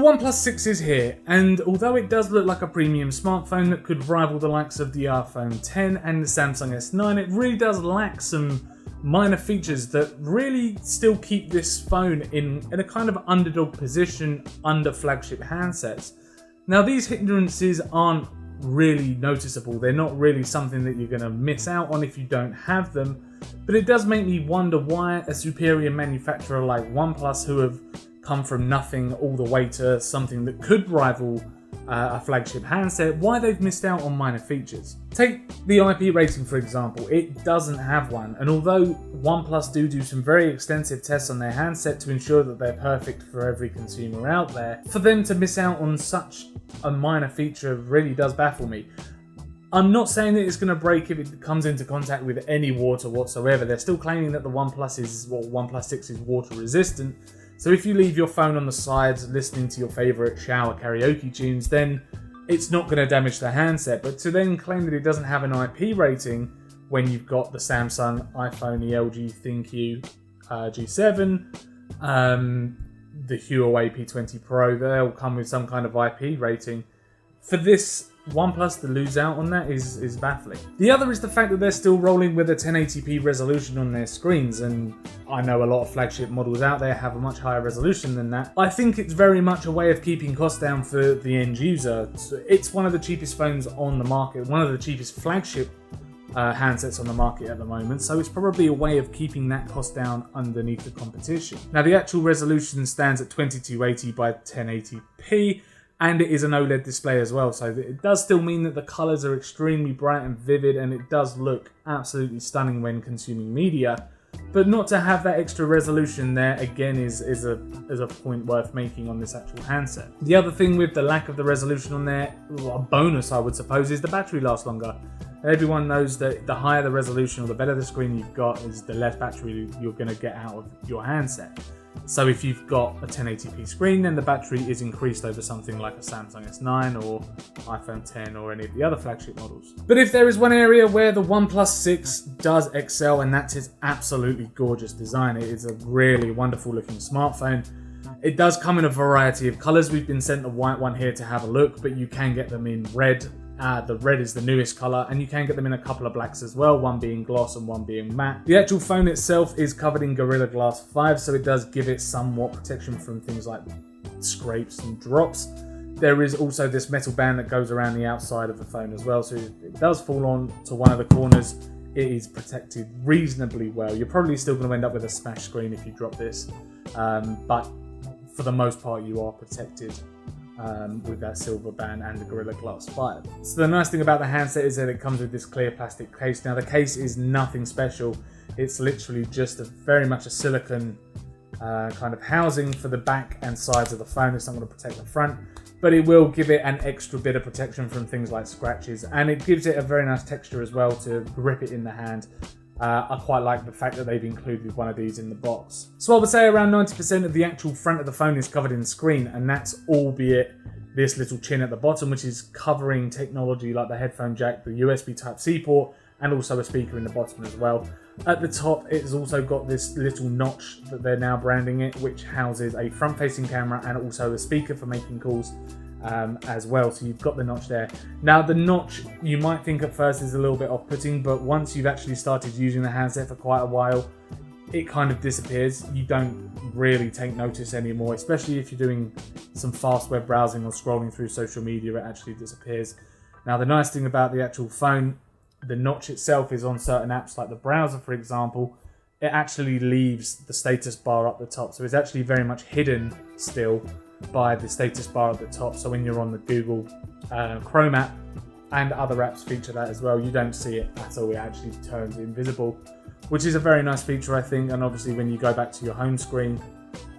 OnePlus 6 is here, and although it does look like a premium smartphone that could rival the likes of the iPhone 10 and the Samsung S9, it really does lack some minor features that really still keep this phone in a kind of underdog position under flagship handsets. Now, these hindrances aren't really noticeable. They're not really something that you're going to miss out on if you don't have them, but it does make me wonder why a superior manufacturer like OnePlus, who have come from nothing all the way to something that could rival a flagship handset, why they've missed out on minor features. Take the IP rating for example, it doesn't have one, and although OnePlus do some very extensive tests on their handset to ensure that they're perfect for every consumer out there, for them to miss out on such a minor feature really does baffle me. I'm not saying that it's going to break if it comes into contact with any water whatsoever. They're still claiming that the OnePlus 6 is water resistant. So if you leave your phone on the sides listening to your favourite shower karaoke tunes, then it's not going to damage the handset. But to then claim that it doesn't have an IP rating when you've got the Samsung, iPhone, the LG ThinQ G7, the Huawei P20 Pro, they'll come with some kind of IP rating. For this OnePlus to lose out on that is baffling. The other is the fact that they're still rolling with a 1080p resolution on their screens, and I know a lot of flagship models out there have a much higher resolution than that. I think it's very much a way of keeping costs down for the end user. It's one of the cheapest phones on the market, one of the cheapest flagship handsets on the market at the moment, so it's probably a way of keeping that cost down underneath the competition. Now, the actual resolution stands at 2280 by 1080p, and it is an OLED display as well, so it does still mean that the colours are extremely bright and vivid, and it does look absolutely stunning when consuming media. But not to have that extra resolution there, again, is a point worth making on this actual handset. The other thing with the lack of the resolution on there, a bonus I would suppose, is the battery lasts longer. Everyone knows that the higher the resolution or the better the screen you've got, is the less battery you're going to get out of your handset. So if you've got a 1080p screen, then the battery is increased over something like a Samsung S9 or iPhone 10 or any of the other flagship models. But if there is one area where the OnePlus 6 does excel, and that's its absolutely gorgeous design. It is a really wonderful looking smartphone. It does come in a variety of colours. We've been sent a white one here to have a look, but you can get them in red. The red is the newest colour, and you can get them in a couple of blacks as well, one being gloss and one being matte. The actual phone itself is covered in Gorilla Glass 5, so it does give it somewhat protection from things like scrapes and drops. There is also this metal band that goes around the outside of the phone as well, so if it does fall on to one of the corners, it is protected reasonably well. You're probably still going to end up with a smash screen if you drop this, but for the most part you are protected with that silver band and the Gorilla Glass 5. So the nice thing about the handset is that it comes with this clear plastic case. Now, the case is nothing special. It's literally just very much a silicone kind of housing for the back and sides of the phone. It's not going to protect the front, but it will give it an extra bit of protection from things like scratches, and it gives it a very nice texture as well to grip it in the hand. I quite like the fact that they've included one of these in the box. So I would say around 90% of the actual front of the phone is covered in screen, and that's albeit this little chin at the bottom, which is covering technology like the headphone jack, the USB Type-C port, and also a speaker in the bottom as well. At the top, it's also got this little notch that they're now branding it, which houses a front-facing camera and also a speaker for making calls as well, so you've got the notch there. Now, the notch, you might think at first is a little bit off-putting, but once you've actually started using the handset for quite a while, it kind of disappears. You don't really take notice anymore, especially if you're doing some fast web browsing or scrolling through social media, it actually disappears. Now, the nice thing about the actual phone, the notch itself is on certain apps like the browser, for example, it actually leaves the status bar up the top, so it's actually very much hidden still by the status bar at the top. So when you're on the Google Chrome app, and other apps feature that as well, you don't see it at all. It actually turns invisible, which is a very nice feature, I think. And obviously when you go back to your home screen,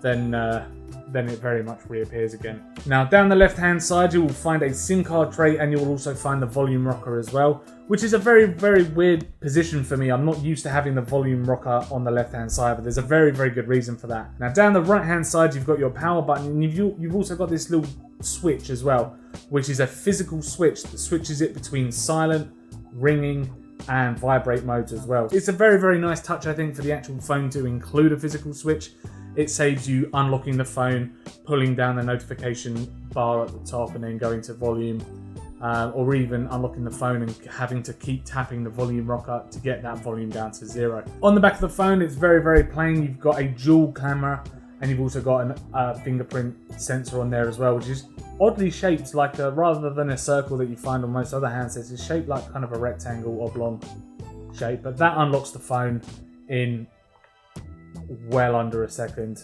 then it very much reappears again. Now, down the left hand side you will find a SIM card tray, and you will also find the volume rocker as well, which is a very, very weird position for me. I'm not used to having the volume rocker on the left hand side, but there's a very, very good reason for that. Now, down the right hand side you've got your power button, and you've also got this little switch as well, which is a physical switch that switches it between silent, ringing, and vibrate modes as well. It's a very, very nice touch, I think, for the actual phone to include a physical switch. it saves you unlocking the phone, pulling down the notification bar at the top and then going to volume, or even unlocking the phone and having to keep tapping the volume rocker to get that volume down to 0. On the back of the phone, it's very, very plain. You've got a dual camera, and you've also got a fingerprint sensor on there as well, which is oddly shaped like rather than a circle that you find on most other handsets, it's shaped like kind of a rectangle oblong shape. But that unlocks the phone in well under a second.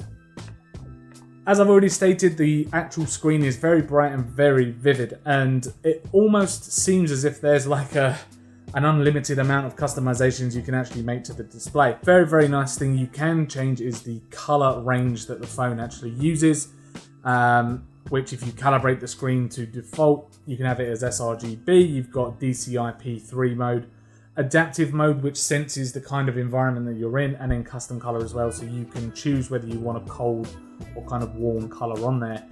As I've already stated, the actual screen is very bright and very vivid, and it almost seems as if there's like an unlimited amount of customizations you can actually make to the display. Very, very nice thing you can change is the color range that the phone actually uses, which if you calibrate the screen to default, you can have it as sRGB. You've got DCI-P3 mode, adaptive mode, which senses the kind of environment that you're in, and then custom color as well, so you can choose whether you want a cold or kind of warm color on there.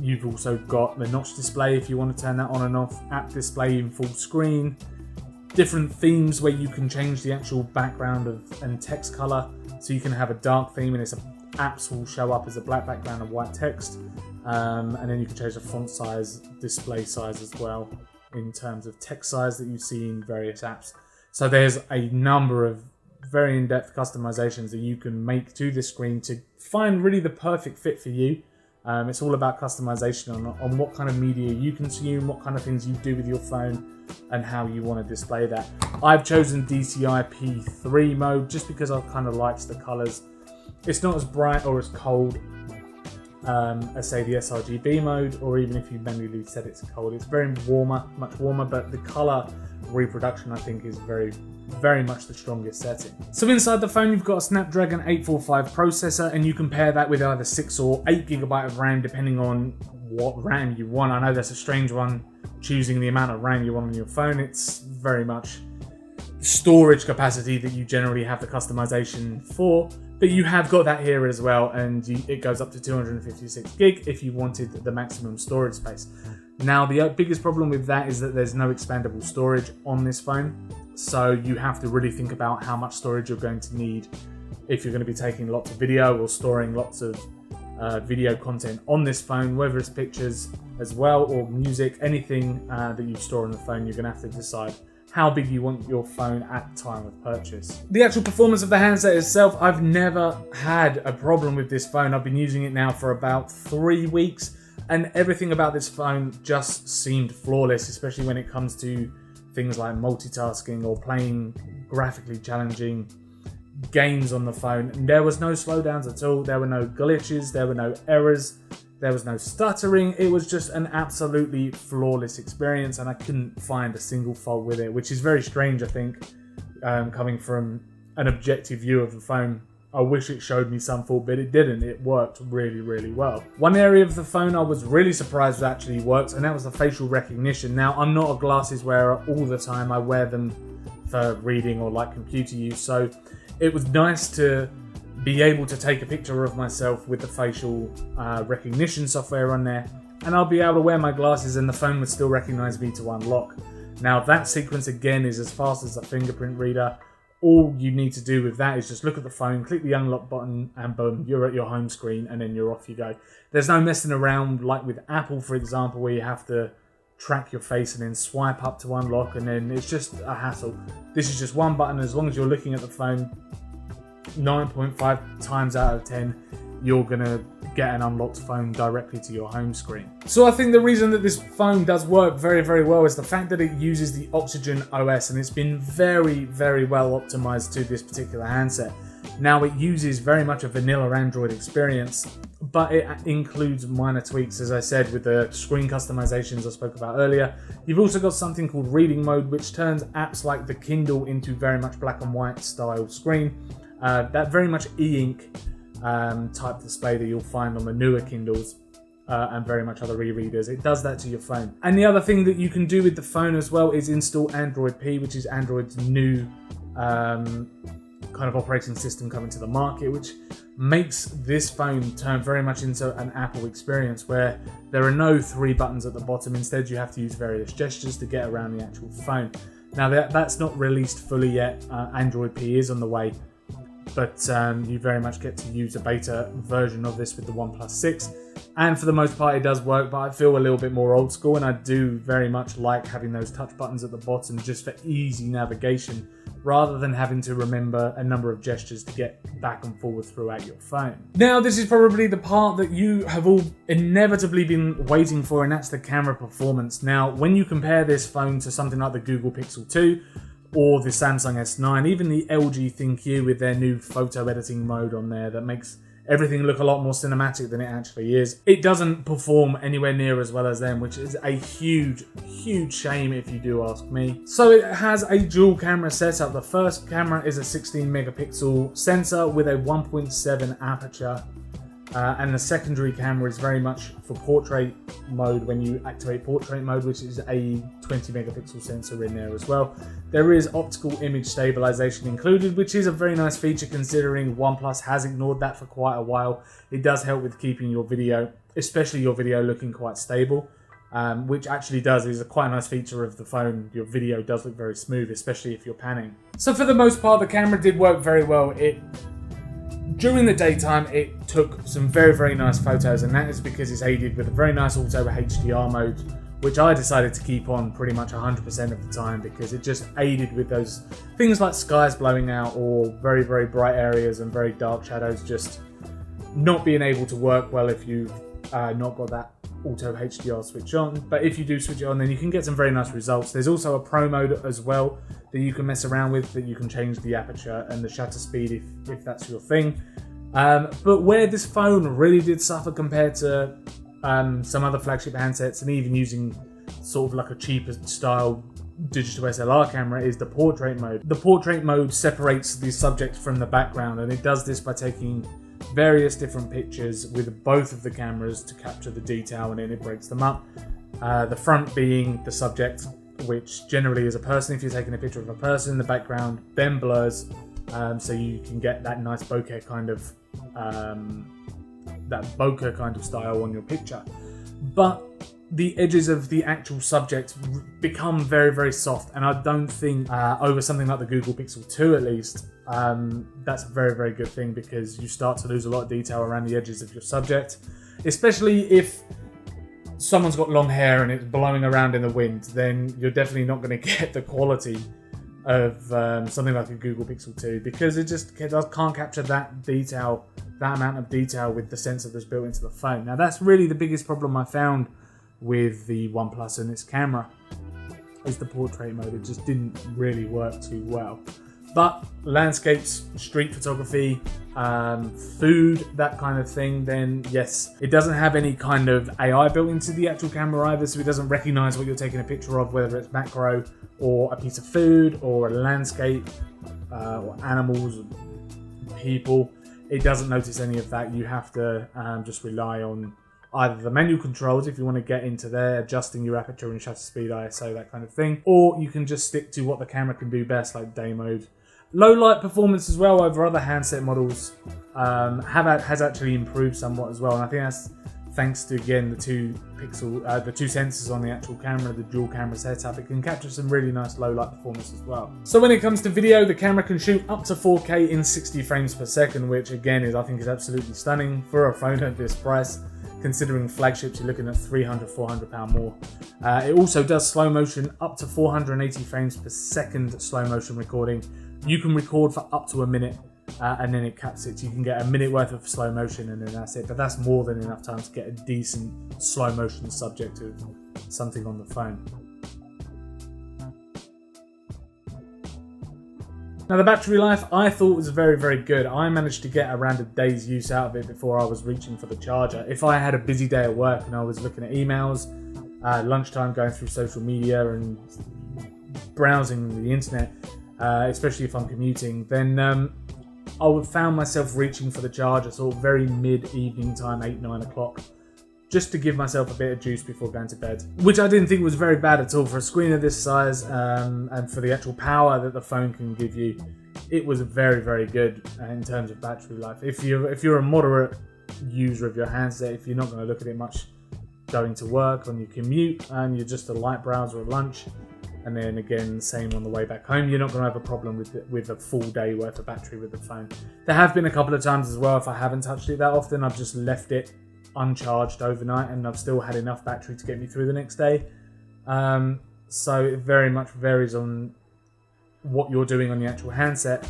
You've also got the notch display if you want to turn that on and off, app display in full screen, different themes where you can change the actual background and text color, so you can have a dark theme and apps will show up as a black background and white text, and then you can change the font size, display size as well, in terms of text size that you see in various apps. So there's a number of very in-depth customizations that you can make to this screen to find really the perfect fit for you. It's all about customization on what kind of media you consume, what kind of things you do with your phone, and how you want to display that. I've chosen DCI-P3 mode just because I kind of liked the colors. It's not as bright or as cold as say the sRGB mode, or even if you manually set it to cold. It's very warmer, much warmer, but the color reproduction I think is very, very much the strongest setting. So inside the phone you've got a Snapdragon 845 processor, and you can pair that with either 6 or 8 GB of RAM depending on what RAM you want. I know that's a strange one, choosing the amount of RAM you want on your phone. It's very much storage capacity that you generally have the customization for, but you have got that here as well, and it goes up to 256 gig if you wanted the maximum storage space. Now the biggest problem with that is that there's no expandable storage on this phone, so you have to really think about how much storage you're going to need if you're going to be taking lots of video or storing lots of video content on this phone, whether it's pictures as well or music, anything that you store on the phone. You're going to have to decide how big you want your phone at the time of purchase. The actual performance of the handset itself, I've never had a problem with this phone. I've been using it now for about 3 weeks, and everything about this phone just seemed flawless, especially when it comes to things like multitasking or playing graphically challenging games on the phone. There was no slowdowns at all, there were no glitches, there were no errors, there was no stuttering. It was just an absolutely flawless experience, and I couldn't find a single fault with it, which is very strange, I think, coming from an objective view of the phone. I wish it showed me some fault, but it didn't. It worked really, really well. One area of the phone I was really surprised actually worked, and that was the facial recognition. Now, I'm not a glasses wearer all the time. I wear them for reading or like computer use, so it was nice to be able to take a picture of myself with the facial recognition software on there, and I'll be able to wear my glasses and the phone would still recognize me to unlock. Now that sequence again is as fast as a fingerprint reader. All you need to do with that is just look at the phone, click the unlock button, and boom, you're at your home screen, and then you're off you go. There's no messing around like with Apple, for example, where you have to track your face and then swipe up to unlock, and then it's just a hassle. This is just one button. As long as you're looking at the phone, 9.5 times out of 10 you're gonna get an unlocked phone directly to your home screen. So I think the reason that this phone does work very, very well is the fact that it uses the Oxygen OS, and it's been very, very well optimized to this particular handset. Now it uses very much a vanilla Android experience, but it includes minor tweaks, as I said, with the screen customizations I spoke about earlier. You've also got something called reading mode, which turns apps like the Kindle into very much black and white style screen. That very much e-ink type display that you'll find on the newer Kindles and very much other e-readers. It does that to your phone. And the other thing that you can do with the phone as well is install Android P, which is Android's new kind of operating system coming to the market, which makes this phone turn very much into an Apple experience where there are no 3 buttons at the bottom. Instead, you have to use various gestures to get around the actual phone. Now that's not released fully yet. Android P is on the way. but you very much get to use a beta version of this with the OnePlus 6. And for the most part, it does work, but I feel a little bit more old school, and I do very much like having those touch buttons at the bottom just for easy navigation, rather than having to remember a number of gestures to get back and forward throughout your phone. Now, this is probably the part that you have all inevitably been waiting for, and that's the camera performance. Now, when you compare this phone to something like the Google Pixel 2, or the Samsung S9, even the LG ThinQ with their new photo editing mode on there that makes everything look a lot more cinematic than it actually is, it doesn't perform anywhere near as well as them, which is a huge shame if you do ask me. So it has a dual camera setup. The first camera is a 16 megapixel sensor with a 1.7 aperture, and the secondary camera is very much for portrait mode when you activate portrait mode, which is a 20 megapixel sensor in there as well. There is optical image stabilization included, which is a very nice feature considering OnePlus has ignored that for quite a while. It does help with keeping your video, especially your video, looking quite stable, which actually is a quite nice feature of the phone. Your video does look very smooth, especially if you're panning. So for the most part, the camera did work very well. During the daytime, it took some very nice photos, and that is because it's aided with a very nice auto HDR mode, which I decided to keep on pretty much 100% of the time because it just aided with those things like skies blowing out or very bright areas and very dark shadows just not being able to work well if you've not got that auto HDR switch on. But if you do switch it on, then you can get some very nice results. There's also a pro mode as well that you can mess around with, that you can change the aperture and the shutter speed if that's your thing. But where this phone really did suffer compared to some other flagship handsets, and even using sort of like a cheaper style digital SLR camera, is the portrait mode. The portrait mode separates the subject from the background, and it does this by taking various different pictures with both of the cameras to capture the detail, and then it breaks them up. The front being the subject, which generally is a person. If you're taking a picture of a person, the background then blurs, so you can get that nice bokeh kind of style on your picture. But the edges of the actual subject become very soft, and I don't think over something like the Google Pixel 2 at least, that's a very good thing, because you start to lose a lot of detail around the edges of your subject, especially if someone's got long hair and it's blowing around in the wind. Then you're definitely not going to get the quality of something like a Google Pixel 2, because it just can't capture that detail, that amount of detail with the sensor that's built into the phone. Now that's really the biggest problem I found with the OnePlus and its camera, is the portrait mode. It just didn't really work too well. But landscapes, street photography, food, that kind of thing, then yes. It doesn't have any kind of AI built into the actual camera either, so it doesn't recognize what you're taking a picture of, whether it's macro or a piece of food or a landscape or animals or people. It doesn't notice any of that. You have to just rely on either the manual controls if you want to get into there, adjusting your aperture and shutter speed, ISO, that kind of thing, or you can just stick to what the camera can do best, like day mode. Low light performance as well over other handset models has actually improved somewhat as well, and I think that's thanks to, again, the two sensors on the actual camera, the dual camera setup. It can capture some really nice low light performance as well. So when it comes to video, the camera can shoot up to 4K in 60 frames per second, which again I think is absolutely stunning for a phone at this price. Considering flagships, you're looking at £300–400 more. It also does slow motion up to 480 frames per second slow motion recording. You can record for up to a minute and then it caps it. So you can get a minute worth of slow motion and then that's it. But that's more than enough time to get a decent slow motion subject of something on the phone. Now the battery life I thought was very good. I managed to get around a day's use out of it before I was reaching for the charger. If I had a busy day at work and I was looking at emails, lunchtime going through social media and browsing the internet, especially if I'm commuting, then I would found myself reaching for the charger sort of very mid-evening time, 8–9 o'clock, just to give myself a bit of juice before going to bed, which I didn't think was very bad at all for a screen of this size, and for the actual power that the phone can give you. It was very good in terms of battery life. If you're a moderate user of your handset, if you're not going to look at it much going to work on your commute and you're just a light browser at lunch, And then again, same on the way back home. You're not going to have a problem with a full day worth of battery with the phone. There have been a couple of times as well, if I haven't touched it that often, I've just left it uncharged overnight and I've still had enough battery to get me through the next day. So it very much varies on what you're doing on the actual handset.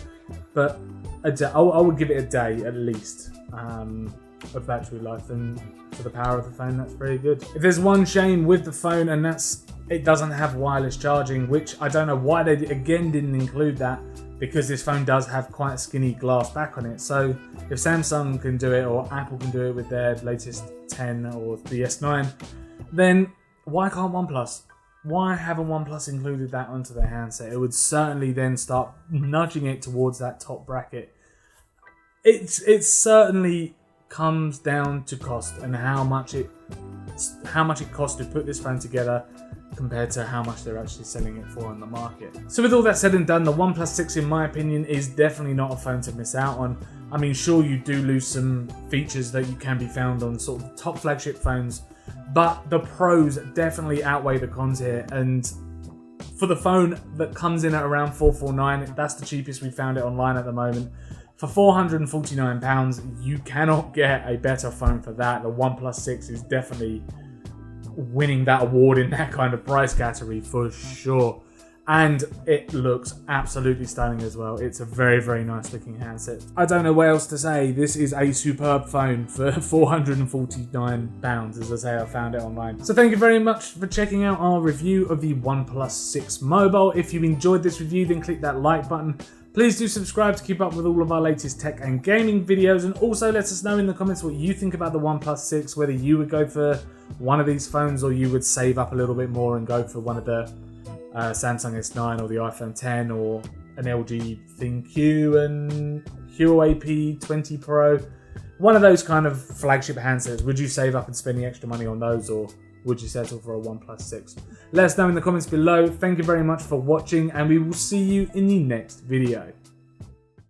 But I would give it a day at least of battery life, and for the power of the phone, that's very good. If there's one shame with the phone, and that's it doesn't have wireless charging, which I don't know why they again didn't include that, because this phone does have quite a skinny glass back on it. So if Samsung can do it, or Apple can do it with their latest 10 or the S9, then why can't OnePlus? Why haven't OnePlus included that onto their handset? It would certainly then start nudging it towards that top bracket. It certainly comes down to cost and how much it costs to put this phone together compared to how much they're actually selling it for on the market. So with all that said and done, the OnePlus 6 in my opinion is definitely not a phone to miss out on. I mean, sure, you do lose some features that you can be found on sort of top flagship phones, but the pros definitely outweigh the cons here. And for the phone that comes in at around $449, that's the cheapest we found it online at the moment. For £449, you cannot get a better phone for that. The OnePlus 6 is definitely winning that award in that kind of price category for sure. And it looks absolutely stunning as well. It's a very, very nice looking handset. I don't know what else to say. This is a superb phone for £449. As I say, I found it online. So thank you very much for checking out our review of the OnePlus 6 Mobile. If you enjoyed this review, then click that like button. Please do subscribe to keep up with all of our latest tech and gaming videos, and also let us know in the comments what you think about the OnePlus 6, whether you would go for one of these phones or you would save up a little bit more and go for one of the Samsung S9 or the iPhone 10 or an LG ThinQ and Huawei P20 Pro. One of those kind of flagship handsets. Would you save up and spend the extra money on those, or would you settle for a OnePlus 6? Let us know in the comments below. Thank you very much for watching, and we will see you in the next video.